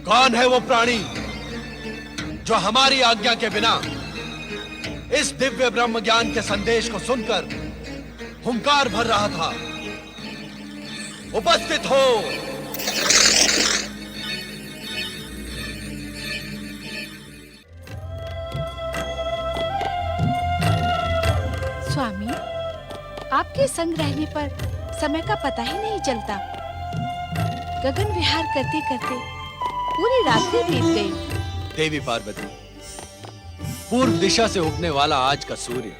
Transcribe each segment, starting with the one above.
कौन है वो प्राणी जो हमारी आज्ञा के बिना इस दिव्य ब्रह्म ज्ञान के संदेश को सुनकर हुंकार भर रहा था? उपस्थित हो। स्वामी, आपके संग रहने पर समय का पता ही नहीं चलता। गगन विहार करते करते पूरी रात्रि बीत गई। देवी पार्वती, पूर्व दिशा से उगने वाला आज का सूर्य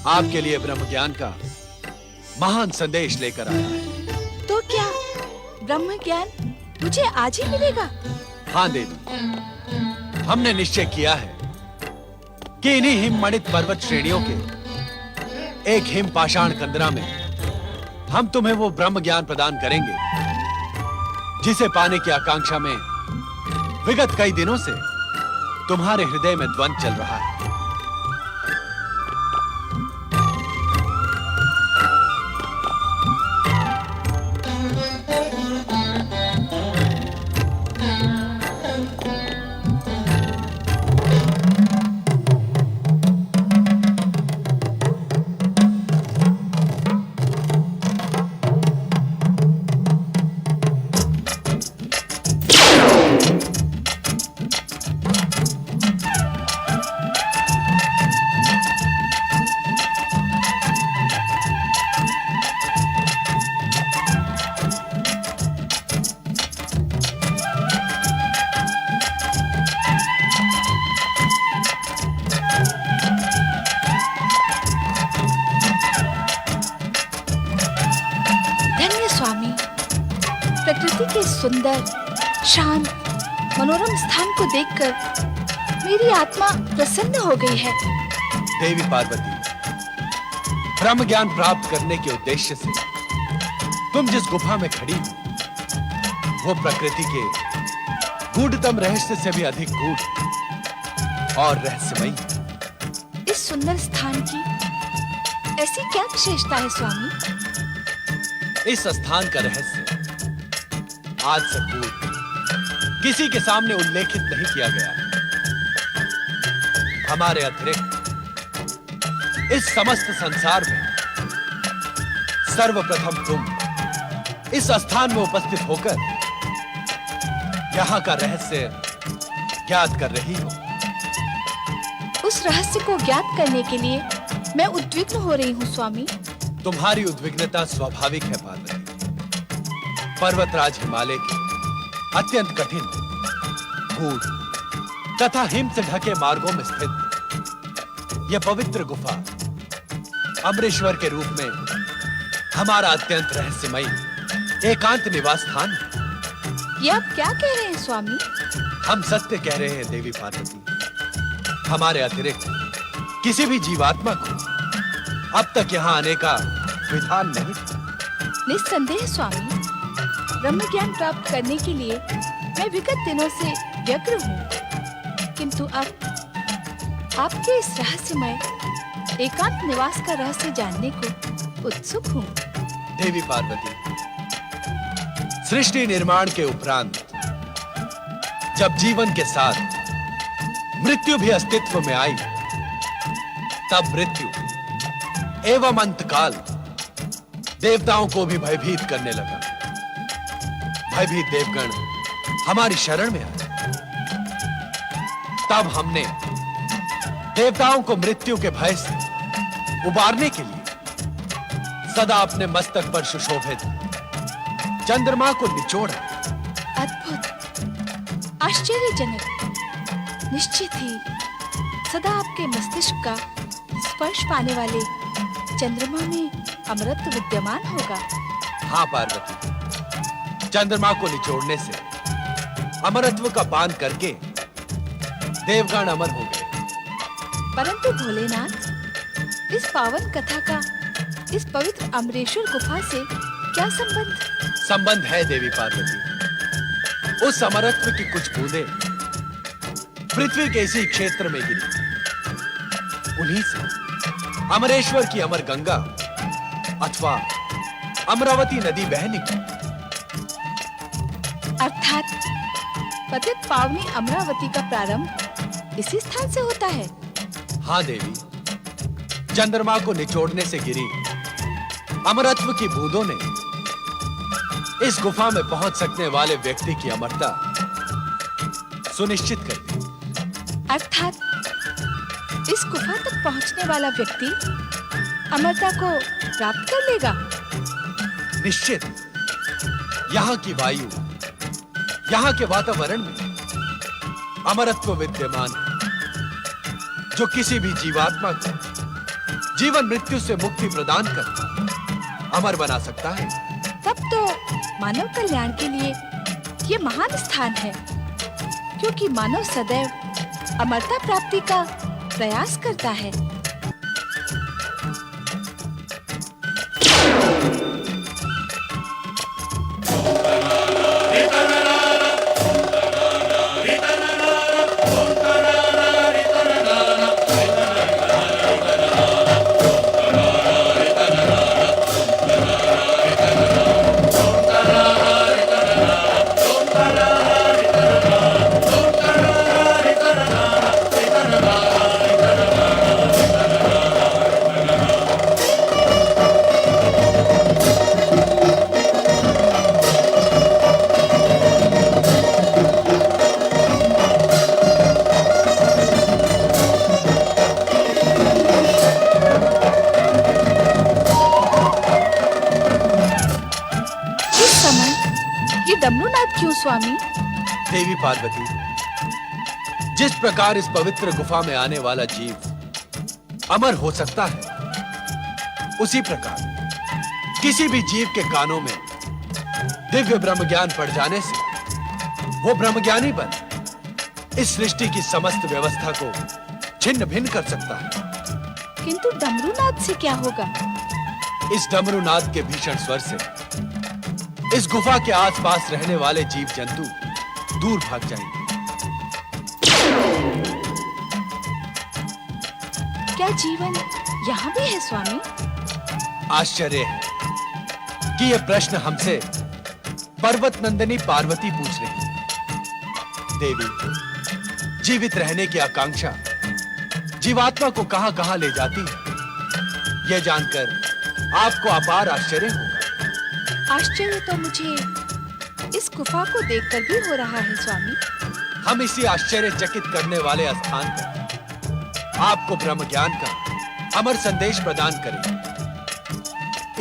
आपके लिए ब्रह्म ज्ञान का महान संदेश लेकर आया है। तो क्या ब्रह्म ज्ञान मुझे आज ही मिलेगा? हाँ देवी, हमने निश्चय किया है कि इन्हीं हिममणित पर्वत श्रेणियों के एक हिम पाषाण कंदरा में हम तुम्हें वो ब्रह्म ज्ञान प्रदान करेंगे जिसे पाने की आकांक्षा में विगत कई दिनों से तुम्हारे हृदय में द्वंद्व चल रहा है। प्रकृति के सुंदर, शांत, मनोरम स्थान को देखकर मेरी आत्मा प्रसन्न हो गई है। देवी पार्वती, ब्रह्म ज्ञान प्राप्त करने के उद्देश्य से तुम जिस गुफा में खड़ी हो वो प्रकृति के गूढ़तम रहस्य से भी अधिक गूढ़ और रहस्यमयी। इस सुंदर स्थान की ऐसी क्या विशेषता है स्वामी? इस स्थान का रहस्य आज से पूर्व किसी के सामने उल्लेखित नहीं किया गया है। हमारे अतिरिक्त इस समस्त संसार में सर्वप्रथम तुम इस स्थान में उपस्थित होकर यहाँ का रहस्य ज्ञात कर रही हो। उस रहस्य को ज्ञात करने के लिए मैं उद्विग्न हो रही हूँ स्वामी। तुम्हारी उद्विग्नता स्वाभाविक है पार्वती। पर्वतराज हिमालय के अत्यंत कठिन, गूढ़ तथा हिम से ढके मार्गों में स्थित यह पवित्र गुफा अमरेश्वर के रूप में हमारा अत्यंत रहस्यमयी एकांत निवास स्थान है। ये आप क्या कह रहे हैं स्वामी? हम सत्य कह रहे हैं देवी पार्वती। हमारे अतिरिक्त किसी भी जीवात्मा को अब तक यहाँ आने का विधान नहीं था। निस्संदेह स्वामी, ब्रह्म ज्ञान प्राप्त करने के लिए मैं विगत दिनों से व्यग्र हूँ, किंतु अब आपके इस रहस्यमय एकांत निवास का रहस्य जानने को उत्सुक हूँ। देवी पार्वती, सृष्टि निर्माण के उपरांत जब जीवन के साथ मृत्यु भी अस्तित्व में आई, तब मृत्यु एवं अंतकाल देवताओं को भी भयभीत करने लगा। भयभीत देवगण हमारी शरण में आए। तब हमने देवताओं को मृत्यु के भय से उबारने के लिए सदा अपने मस्तक पर सुशोभित चंद्रमा को निचोड़ा। अद्भुत, आश्चर्यजनक। निश्चित ही सदा आपके मस्तिष्क का स्पर्श पाने वाले चंद्रमा में अमरत्व विद्यमान होगा। हाँ पार्वती, चंद्रमा को निचोड़ने से अमरत्व का पान करके देवगण अमर हो गए। परंतु भोलेनाथ, इस पावन कथा का इस पवित्र अमरेश्वर गुफा से क्या संबंध? संबंध है देवी पार्वती। उस अमरत्व की कुछ बूंदें पृथ्वी के इसी क्षेत्र में गिरी। उन्हीं से अमरेश्वर की अमर गंगा अथवा अमरावती नदी बह निकली। अर्थात पतित पावनी अमरावती का प्रारंभ इसी स्थान से होता है। हाँ देवी, चंद्रमा को निचोड़ने से गिरी अमरत्व की बूंदों ने इस गुफा में पहुंच सकने वाले व्यक्ति की अमरता सुनिश्चित कर दी। अर्थात इस गुफा तक पहुंचने वाला व्यक्ति अमरता को प्राप्त कर लेगा। निश्चित। यहाँ की वायु, यहाँ के वातावरण में अमरत्व विद्यमान है, जो किसी भी जीवात्मा को जीवन मृत्यु से मुक्ति प्रदान कर अमर बना सकता है। तब तो मानव कल्याण के लिए ये महान स्थान है, क्योंकि मानव सदैव अमरता प्राप्ति का प्रयास करता है। डमरूनाथ क्यों स्वामी? देवी पार्वती, जिस प्रकार इस पवित्र गुफा में आने वाला जीव अमर हो सकता है, उसी प्रकार किसी भी जीव के कानों में दिव्य ब्रह्म ज्ञान पड़ जाने से वो ब्रह्मज्ञानी बन इस सृष्टि की समस्त व्यवस्था को छिन्न भिन्न कर सकता है। किंतु डमरूनाथ से क्या होगा? इस डमरूनाथ के भीषण स्वर से इस गुफा के आसपास रहने वाले जीव जंतु दूर भाग जाएंगे। क्या जीवन यहाँ भी है स्वामी? आश्चर्य है कि यह प्रश्न हमसे पर्वत नंदिनी पार्वती पूछ रही है। देवी, जीवित रहने की आकांक्षा जीवात्मा को कहां-कहां ले जाती है, यह जानकर आपको अपार आश्चर्य होगा। आश्चर्य तो मुझे इस गुफा को देखकर भी हो रहा है स्वामी। हम इसी आश्चर्यचकित करने वाले स्थान पर आपको ब्रह्म ज्ञान का अमर संदेश प्रदान करें।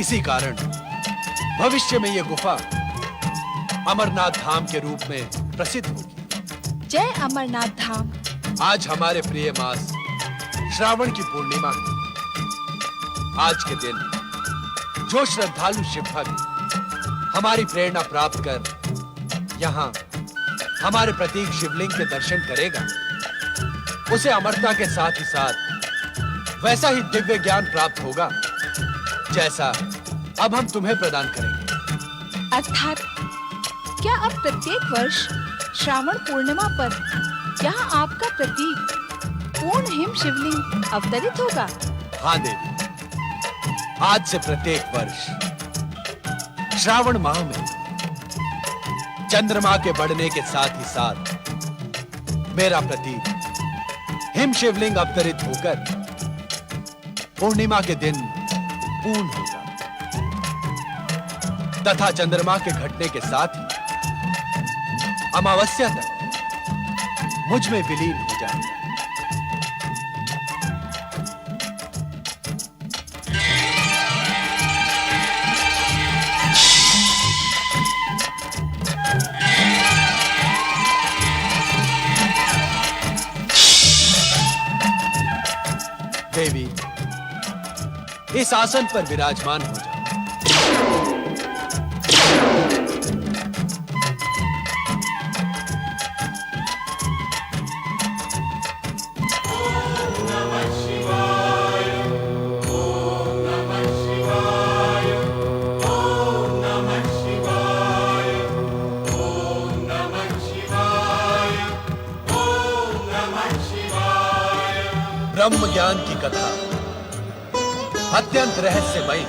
इसी कारण भविष्य में यह गुफा अमरनाथ धाम के रूप में प्रसिद्ध होगी। जय अमरनाथ धाम। आज हमारे प्रिय मास श्रावण की पूर्णिमा है। आज के दिन जो श्रद्धालु शिव भक्त हमारी प्रेरणा प्राप्त कर यहाँ हमारे प्रतीक शिवलिंग के दर्शन करेगा, उसे अमरता के साथ ही साथ वैसा ही दिव्य ज्ञान प्राप्त होगा जैसा अब हम तुम्हें प्रदान करेंगे। अर्थात क्या अब प्रत्येक वर्ष श्रावण पूर्णिमा पर यहाँ आपका प्रतीक पूर्ण हिम शिवलिंग अवतरित होगा? हाँ देवी, आज से प्रत्येक वर्ष श्रावण माह में चंद्रमा के बढ़ने के साथ ही साथ मेरा प्रतीक हिम शिवलिंग अवतरित होकर पूर्णिमा के दिन पूर्ण होगा तथा चंद्रमा के घटने के साथ ही अमावस्या तक मुझ में विलीन हो जाएगा। देवी, इस आसन पर विराजमान हो जाओ। ब्रह्म ज्ञान की कथा अत्यंत रहस्यमयी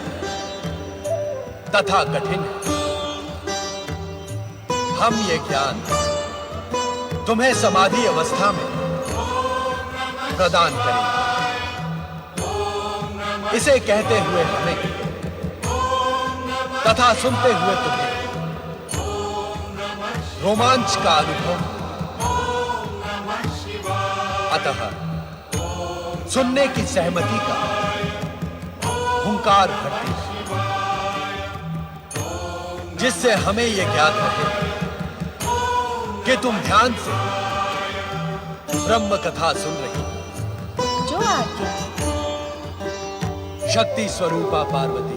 तथा कठिन है। हम ये ज्ञान तुम्हें समाधि अवस्था में प्रदान करेंगे। इसे कहते हुए हमें तथा सुनते हुए तुम्हें रोमांच का अनुभव, अतः सुनने की सहमति का हुंकार भरती है, जिससे हमें यह ज्ञात रहे कि तुम ध्यान से ब्रह्म कथा सुन रही हो। जो आज्ञा। शक्ति स्वरूपा पार्वती,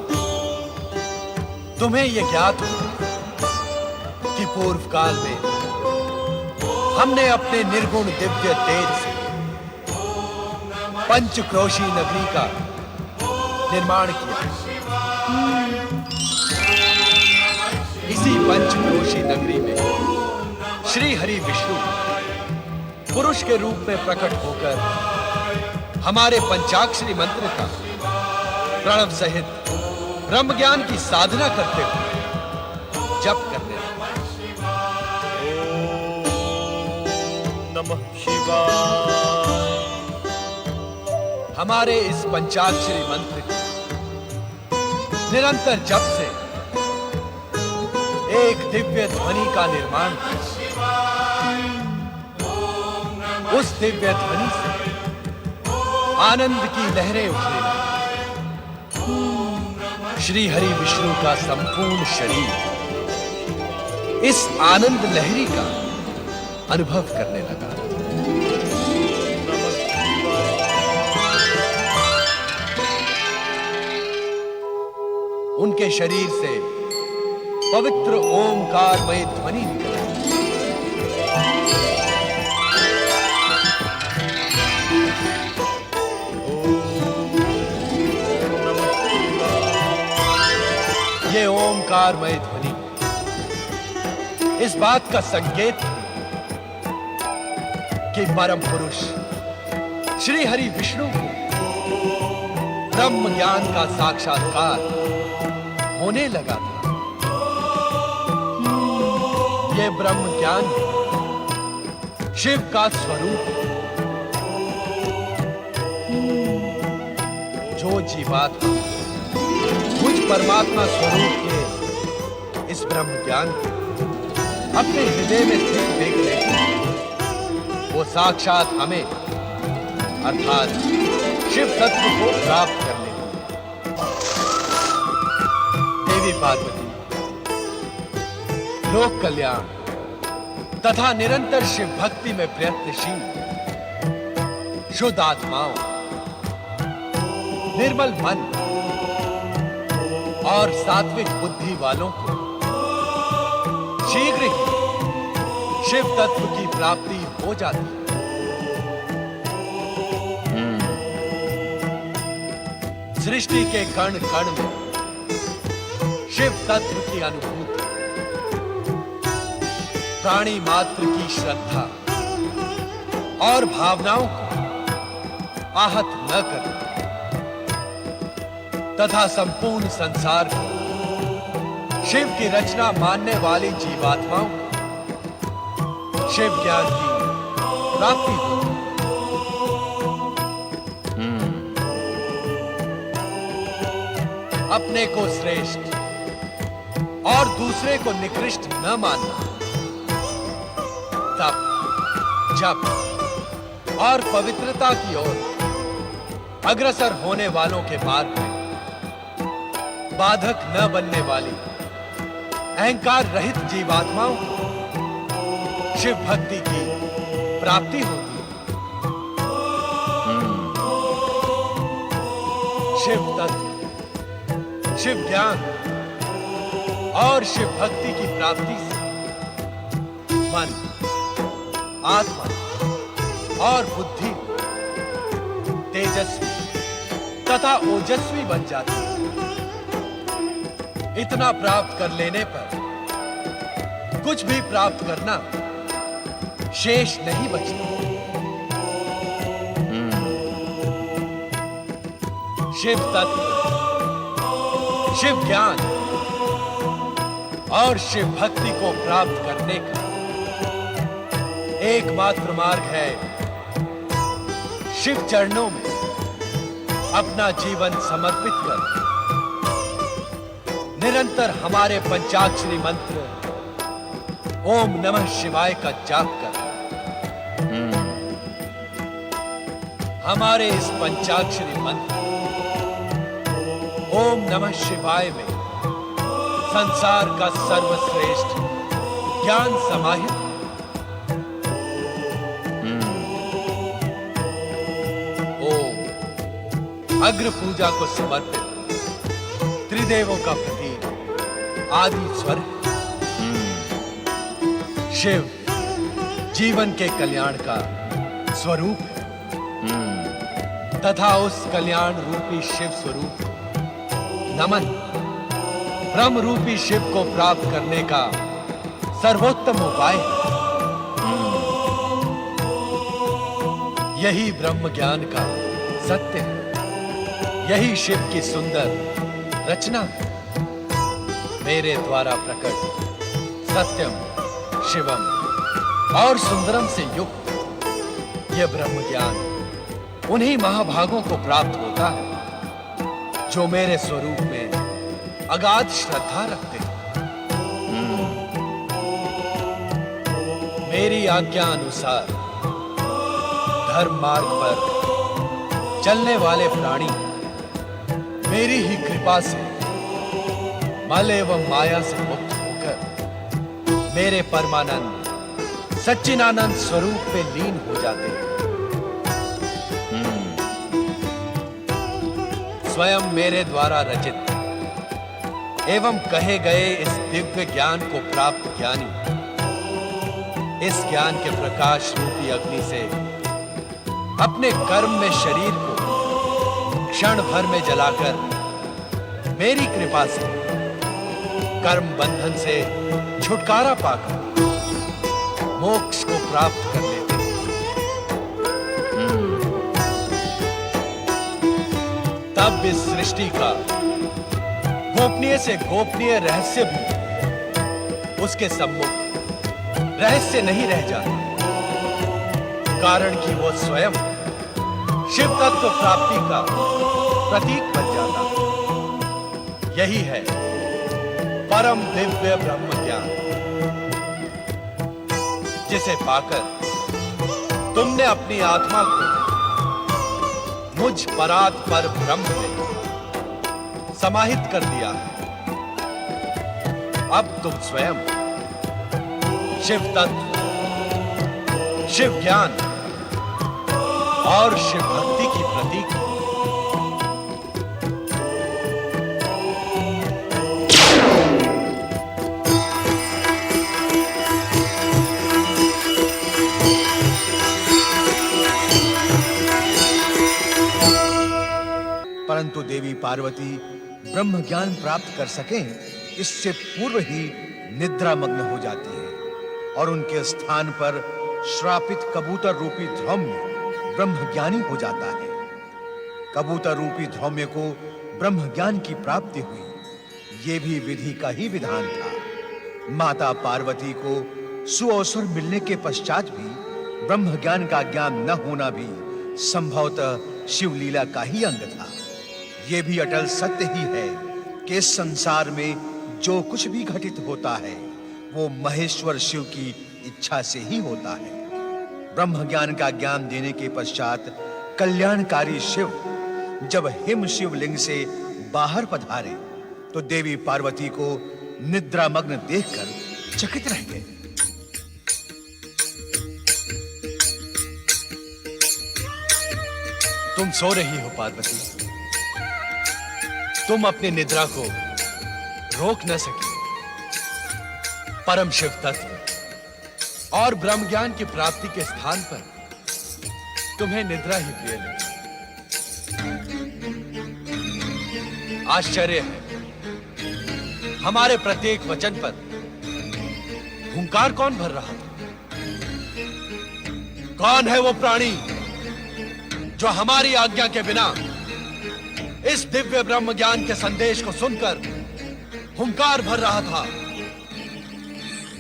तुम्हें यह ज्ञात हो कि पूर्व काल में हमने अपने निर्गुण दिव्य तेज से पंचक्रोशी नगरी का निर्माण किया। इसी पंचक्रोशी नगरी में श्री हरि विष्णु पुरुष के रूप में प्रकट होकर हमारे पंचाक्षरी मंत्र का प्रणव सहित ब्रह्म ज्ञान की साधना करते हुए जप करने लगे। ओम नमः शिवाय। हमारे इस पंचाक्षरी मंत्र के निरंतर जप से एक दिव्य ध्वनि का निर्माण हुआ। उस दिव्य ध्वनि से आनंद की लहरें उठने लगी। श्री हरि विष्णु का संपूर्ण शरीर इस आनंद लहरी का अनुभव करने लगा। उनके शरीर से पवित्र ओमकारमय ध्वनि निकला। ये ओमकारमय ध्वनि इस बात का संकेत है कि परम पुरुष श्री हरि विष्णु को ब्रह्म ज्ञान का साक्षात्कार होने लगा था। यह ब्रह्म ज्ञान शिव का स्वरूप है। जो जीवात्मा मुझ परमात्मा स्वरूप के इस ब्रह्म ज्ञान को अपने हृदय में स्थित देख लेते हैं, वो साक्षात हमें अर्थात शिव तत्व को प्राप्त कर लेते हैं। देवी पार्वती लोक कल्याण तथा निरंतर शिव भक्ति में प्रयत्नशील शुद्ध आत्माओं, निर्मल मन और सात्विक बुद्धि वालों को शीघ्र ही शिव तत्व की प्राप्ति हो जाती है। सृष्टि के कण कण में शिव तत्व की अनुभूति, प्राणी मात्र की श्रद्धा और भावनाओं को आहत न करें तथा संपूर्ण संसार को शिव की रचना मानने वाली जीवात्माओं को शिव ज्ञान की प्राप्ति हो। अपने को श्रेष्ठ और दूसरे को निकृष्ट न मानना, तप, जप और पवित्रता की ओर अग्रसर होने वालों के मार्ग में बाधक न बनने वाली अहंकार रहित जीवात्माओं को शिव भक्ति की प्राप्ति होती है। शिव तत्व, शिव ज्ञान और शिव भक्ति की प्राप्ति से मन, आत्मा और बुद्धि तेजस्वी तथा ओजस्वी बन जाती है। इतना प्राप्त कर लेने पर कुछ भी प्राप्त करना शेष नहीं बचता। शिव तत्व, शिव ज्ञान और शिव भक्ति को प्राप्त करने का एकमात्र मार्ग है शिव चरणों में अपना जीवन समर्पित कर निरंतर हमारे पंचाक्षरी मंत्र ओम नमः शिवाय का जाप कर। हमारे इस पंचाक्षरी मंत्र ओम नमः शिवाय में संसार का सर्वश्रेष्ठ ज्ञान समाहित है। ओम अग्र पूजा को समर्पित त्रिदेवों का प्रतीक आदि स्वर शिव जीवन के कल्याण का स्वरूप है तथा उस कल्याण रूपी शिव स्वरूप नमन ब्रह्म रूपी शिव को प्राप्त करने का सर्वोत्तम उपाय है। यही ब्रह्म ज्ञान का सत्य है, यही शिव की सुंदर रचना है। मेरे द्वारा प्रकट सत्यम शिवम और सुंदरम से युक्त यह ब्रह्म ज्ञान उन्हीं महाभागों को प्राप्त होता है जो मेरे स्वरूप में अगाध श्रद्धा रखते हैं। मेरी आज्ञा अनुसार धर्म मार्ग पर चलने वाले प्राणी मेरी ही कृपा से मल एवं माया से मुक्त होकर मेरे परमानंद सच्चिदानंद स्वरूप में लीन हो जाते हैं। स्वयं मेरे द्वारा रचित एवं कहे गए इस दिव्य ज्ञान को प्राप्त ज्ञानी इस ज्ञान के प्रकाश रूपी अग्नि से अपने कर्म में शरीर को क्षण भर में जलाकर मेरी कृपा से कर्म बंधन से छुटकारा पाकर मोक्ष को प्राप्त कर लेते हैं। तब इस सृष्टि का गोपनीय से गोपनीय रहस्य भी उसके सम्मुख रहस्य नहीं रह जाता, कारण कि वो स्वयं शिव तत्व प्राप्ति का प्रतीक बन जाता है। यही है परम दिव्य ब्रह्म ज्ञान जिसे पाकर तुमने अपनी आत्मा को मुझ परात पर ब्रह्म में समाहित कर दिया है। अब तुम स्वयं शिव तत्व, शिव ज्ञान और शिव भक्ति की प्रतीक हो। परंतु देवी पार्वती ब्रह्म ज्ञान प्राप्त कर सकें इससे पूर्व ही निद्रा मग्न हो जाती है और उनके स्थान पर श्रापित कबूतर रूपी धौम्य ब्रह्म ज्ञानी हो जाता है। कबूतर रूपी धौम्य को ब्रह्म ज्ञान की प्राप्ति हुई, ये भी विधि का ही विधान था। माता पार्वती को सुअवसर मिलने के पश्चात भी ब्रह्म ज्ञान का ज्ञान न होना भी संभवतः शिवलीला का ही अंग था। ये भी अटल सत्य ही है कि इस संसार में जो कुछ भी घटित होता है वो महेश्वर शिव की इच्छा से ही होता है। ब्रह्म ज्ञान का ज्ञान देने के पश्चात कल्याणकारी शिव जब हिम शिवलिंग से बाहर पधारे तो देवी पार्वती को निद्रा मग्न देखकर चकित रह गए। तुम सो रही हो पार्वती, तुम अपनी निद्रा को रोक न सके। परम शिव तत्व और ब्रह्म ज्ञान की प्राप्ति के स्थान पर तुम्हें निद्रा ही प्रिय लगी। आश्चर्य है, हमारे प्रत्येक वचन पर हुंकार कौन भर रहा था? कौन है वो प्राणी जो हमारी आज्ञा के बिना इस दिव्य ब्रह्म ज्ञान के संदेश को सुनकर हुंकार भर रहा था?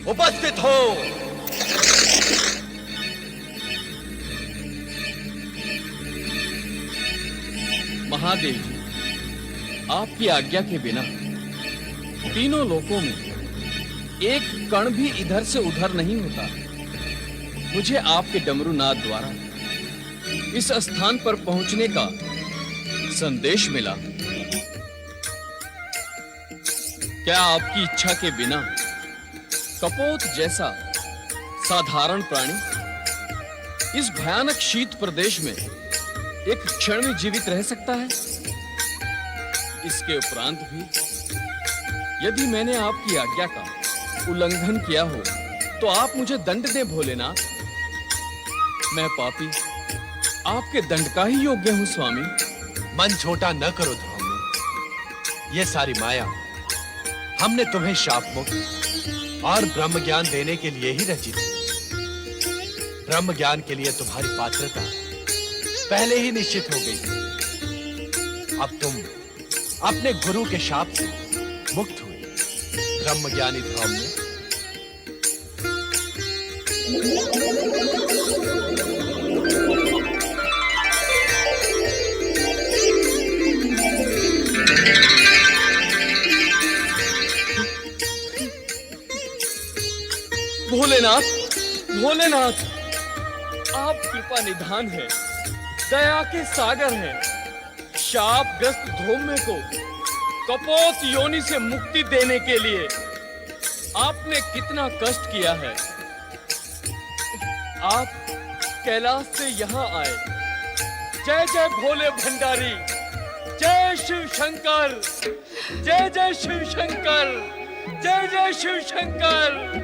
उपस्थित हो। महादेव जी, आपकी आज्ञा के बिना तीनों लोकों में एक कण भी इधर से उधर नहीं होता। मुझे आपके डमरू नाद द्वारा इस स्थान पर पहुंचने का संदेश मिला। क्या आपकी इच्छा के बिना कपोत जैसा साधारण प्राणी इस भयानक शीत प्रदेश में एक क्षण में जीवित रह सकता है? इसके उपरांत भी यदि मैंने आपकी आज्ञा का उल्लंघन किया हो तो आप मुझे दंड दें भोलेनाथ। मैं पापी आपके दंड का ही योग्य हूं स्वामी। मन छोटा न करो ध्रुव। ये सारी माया हमने तुम्हें शाप मुक्त और ब्रह्म ज्ञान देने के लिए ही रची थी। ब्रह्म ज्ञान के लिए तुम्हारी पात्रता पहले ही निश्चित हो गई थी। अब तुम अपने गुरु के शाप से मुक्त हुए। ब्रह्म ज्ञानी ध्रुव ने भोलेनाथ, भोलेनाथ, आप कृपा निधान हैं, दया के सागर हैं। शापग्रस्त धौम्य को कपोत योनि से मुक्ति देने के लिए आपने कितना कष्ट किया है। आप कैलाश से यहाँ आए। जय जय भोले भंडारी, जय शिव शंकर, जय जय शिव शंकर, जय जय शिव शंकर।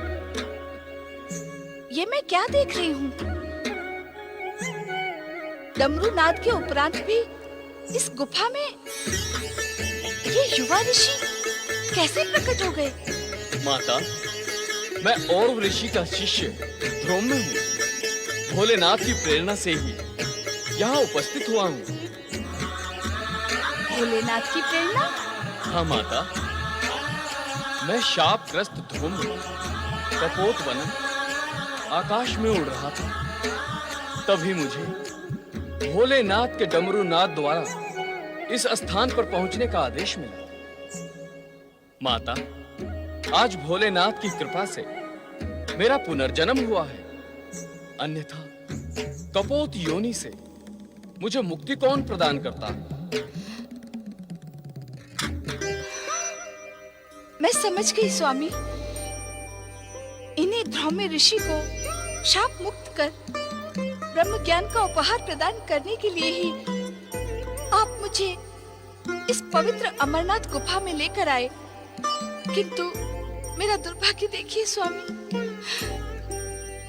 ये मैं क्या देख रही हूँ? डमरू नाद के उपरांत भी इस गुफा में ये युवा ऋषि कैसे प्रकट हो गए? माता, मैं और ऋषि का शिष्य ध्रुव हूँ। भोलेनाथ की प्रेरणा से ही यहाँ उपस्थित हुआ हूँ। भोलेनाथ की प्रेरणा? हाँ माता, मैं शापग्रस्त ध्रुव कपोत बनन आकाश में उड़ रहा था। तभी मुझे भोलेनाथ के डमरू नाद द्वारा इस स्थान पर पहुंचने का आदेश मिला। माता, आज भोलेनाथ की कृपा से मेरा पुनर्जन्म हुआ है। अन्यथा कपोत योनि से मुझे मुक्ति कौन प्रदान करता? मैं समझ गई स्वामी। इन्हीं ध्रुव ऋषि को शाप मुक्त कर ब्रह्म ज्ञान का उपहार प्रदान करने के लिए ही आप मुझे इस पवित्र अमरनाथ गुफा में लेकर आए। किंतु मेरा दुर्भाग्य देखिए स्वामी,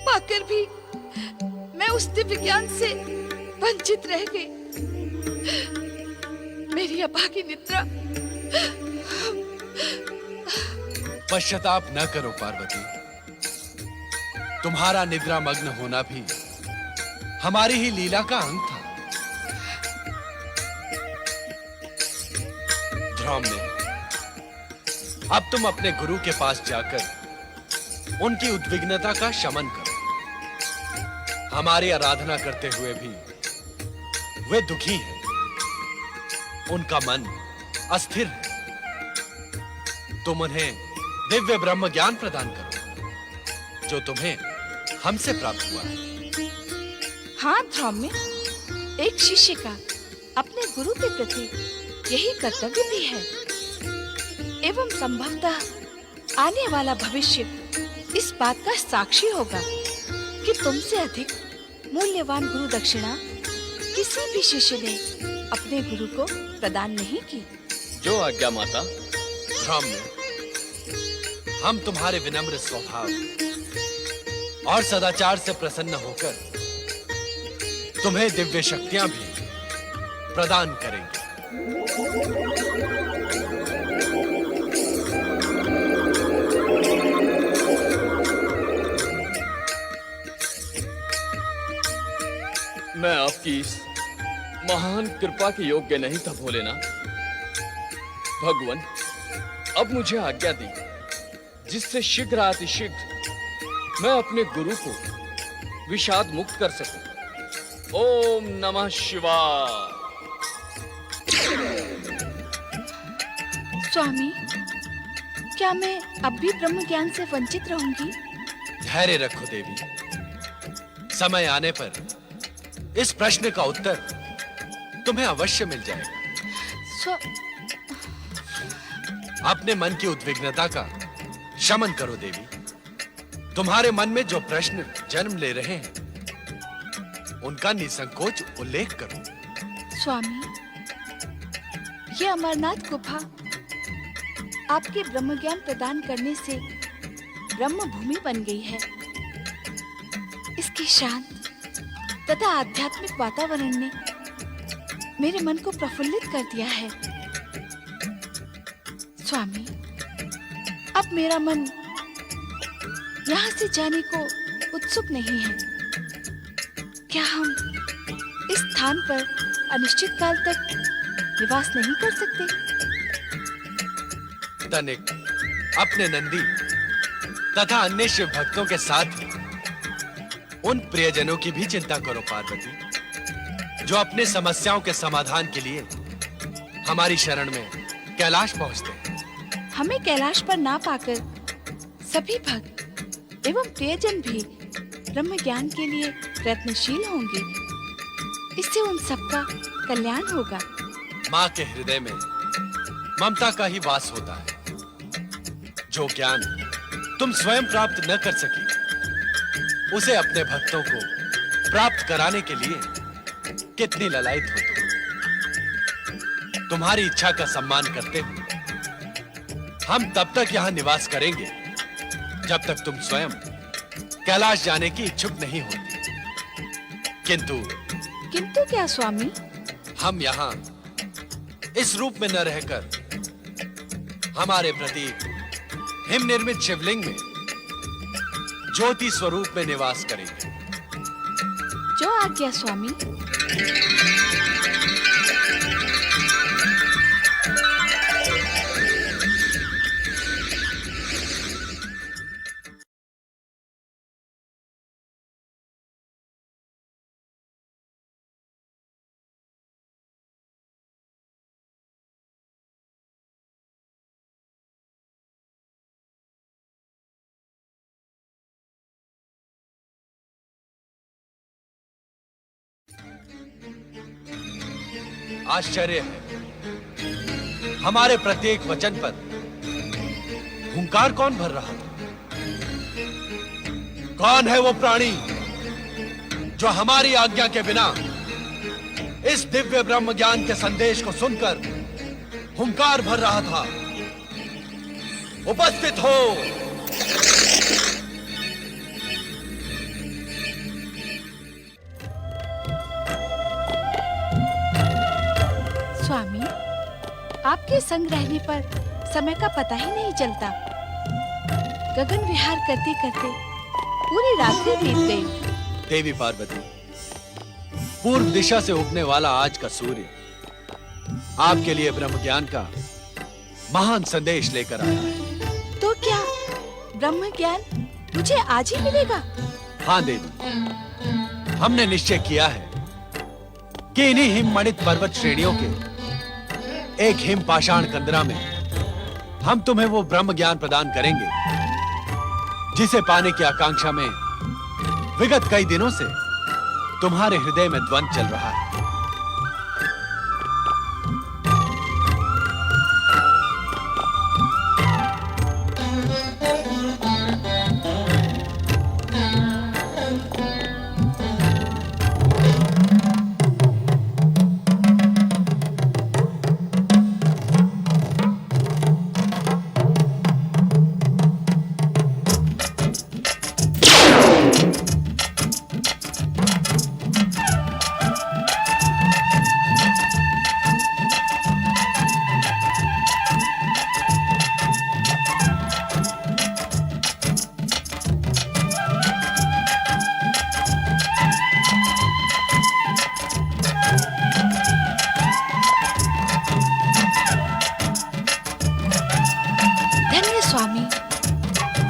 पाकर भी मैं उस दिव्य ज्ञान से वंचित रह गई। मेरी अभागी निद्रा। पश्चाताप न करो पार्वती। तुम्हारा निद्रा मग्न होना भी हमारी ही लीला का अंग था। ध्रुव ने, अब तुम अपने गुरु के पास जाकर उनकी उद्विग्नता का शमन करो। हमारी आराधना करते हुए भी वे दुखी हैं। उनका मन अस्थिर है। तुम उन्हें दिव्य ब्रह्म ज्ञान प्रदान करो जो तुम्हें हमसे प्राप्त हुआ है। हाँ ध्रुव में एक शिष्य का अपने गुरु के प्रति यही कर्तव्य भी है। एवं संभवतः आने वाला भविष्य इस बात का साक्षी होगा कि तुमसे अधिक मूल्यवान गुरु दक्षिणा किसी भी शिष्य ने अपने गुरु को प्रदान नहीं की। जो आज्ञा माता। ध्रुव में, हम तुम्हारे विनम्र स्वभाव और सदाचार से प्रसन्न होकर तुम्हें दिव्य शक्तियां भी प्रदान करेंगे। मैं आपकी इस महान कृपा के योग्य नहीं था भोलेनाथ। भगवान, अब मुझे आज्ञा दी जिससे शीघ्र अतिशीघ्र मैं अपने गुरु को विषाद मुक्त कर सकूं। ओम नमः शिवाय। स्वामी, क्या मैं अब भी ब्रह्म ज्ञान से वंचित रहूंगी? धैर्य रखो देवी। समय आने पर इस प्रश्न का उत्तर तुम्हें अवश्य मिल जाएगा। अपने मन की उद्विग्नता का शमन करो देवी। तुम्हारे मन में जो प्रश्न जन्म ले रहे हैं, उनका निसंकोच उल्लेख करो। स्वामी, ये अमरनाथ गुफा आपके ब्रह्म ज्ञान प्रदान करने से ब्रह्म भूमि बन गई है। इसके शांत तथा आध्यात्मिक वातावरण ने मेरे मन को प्रफुल्लित कर दिया है। स्वामी, अब मेरा मन यहाँ से जाने को उत्सुक नहीं है। क्या हम इस स्थान पर अनिश्चित काल तक निवास नहीं कर सकते? तनिक अपने नंदी तथा अन्य शिव भक्तों के साथ ही उन प्रियजनों की भी चिंता करो पार्वती, जो अपने समस्याओं के समाधान के लिए हमारी शरण में कैलाश पहुंचते हैं। हमें कैलाश पर ना पाकर सभी भक्त एवं प्रियजन भी ब्रह्म ज्ञान के लिए प्रयत्नशील होंगे। इससे उन सबका कल्याण होगा। माँ के हृदय में ममता का ही वास होता है। जो ज्ञान तुम स्वयं प्राप्त न कर सकी, उसे अपने भक्तों को प्राप्त कराने के लिए कितनी ललायत हो तुम। तुम्हारी इच्छा का सम्मान करते हुए हम तब तक यहाँ निवास करेंगे जब तक तुम स्वयं कैलाश जाने की इच्छुक नहीं होती। किंतु क्या स्वामी? हम यहाँ इस रूप में न रहकर हमारे प्रति हिम निर्मित शिवलिंग में ज्योति स्वरूप में निवास करेंगे। जो आज्ञा स्वामी। आश्चर्य है, हमारे प्रत्येक वचन पर हुंकार कौन भर रहा था? कौन है वो प्राणी जो हमारी आज्ञा के बिना इस दिव्य ब्रह्म ज्ञान के संदेश को सुनकर हुंकार भर रहा था? उपस्थित हो। स्वामी, आपके संग रहने पर समय का पता ही नहीं चलता। गगन विहार करते करते पूरी रात्रि बीत गई। देवी पार्वती, पूर्व दिशा से उगने वाला आज का सूर्य आपके लिए ब्रह्म ज्ञान का महान संदेश लेकर आया है। तो क्या ब्रह्म ज्ञान मुझे आज ही मिलेगा? हाँ देवी, हमने निश्चय किया है कि इन्हीं हिममणित पर्वत श्रेणियों के एक हिम पाषाण कंदरा में हम तुम्हें वो ब्रह्म ज्ञान प्रदान करेंगे जिसे पाने की आकांक्षा में विगत कई दिनों से तुम्हारे हृदय में द्वंद्व चल रहा है।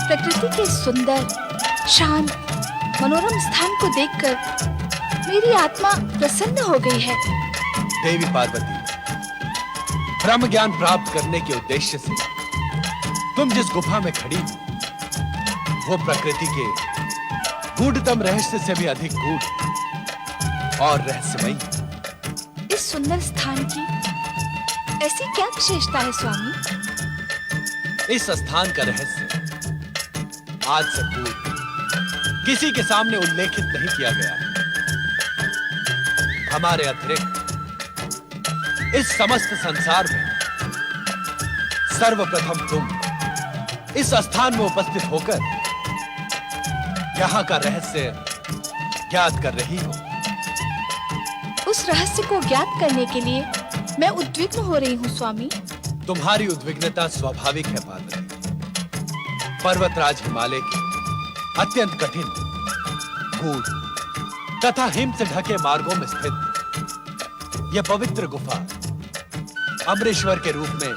प्रकृति के सुंदर, शांत, मनोरम स्थान को देखकर मेरी आत्मा प्रसन्न हो गई है। देवी पार्वती, ब्रह्म ज्ञान प्राप्त करने के उद्देश्य से तुम जिस गुफा में खड़ी हो, वो प्रकृति के गूढ़तम रहस्य से भी अधिक गूढ़ और रहस्यमयी। इस सुंदर स्थान की ऐसी क्या विशेषता है स्वामी? इस स्थान का रहस्य आज से पूर्व किसी के सामने उल्लेखित नहीं किया गया है। हमारे अतिरिक्त इस समस्त संसार में सर्वप्रथम तुम इस स्थान में उपस्थित होकर यहां का रहस्य ज्ञात कर रही हो। उस रहस्य को ज्ञात करने के लिए मैं उद्विग्न हो रही हूँ स्वामी। तुम्हारी उद्विग्नता स्वाभाविक है पार्वती। पर्वतराज हिमालय की अत्यंत कठिन, गूढ़ तथा हिम से ढके मार्गों में स्थित यह पवित्र गुफा अमरेश्वर के रूप में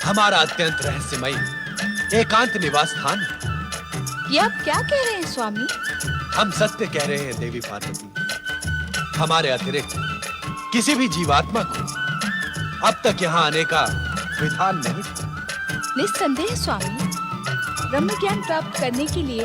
हमारा अत्यंत रहस्यमयी एकांत निवास स्थान है। ये आप क्या कह रहे हैं स्वामी? हम सत्य कह रहे हैं देवी पार्वती। हमारे अतिरिक्त किसी भी जीवात्मा को अब तक यहाँ आने का विधान नहीं था। निस्संदेह स्वामी, ब्रह्म ज्ञान प्राप्त करने के लिए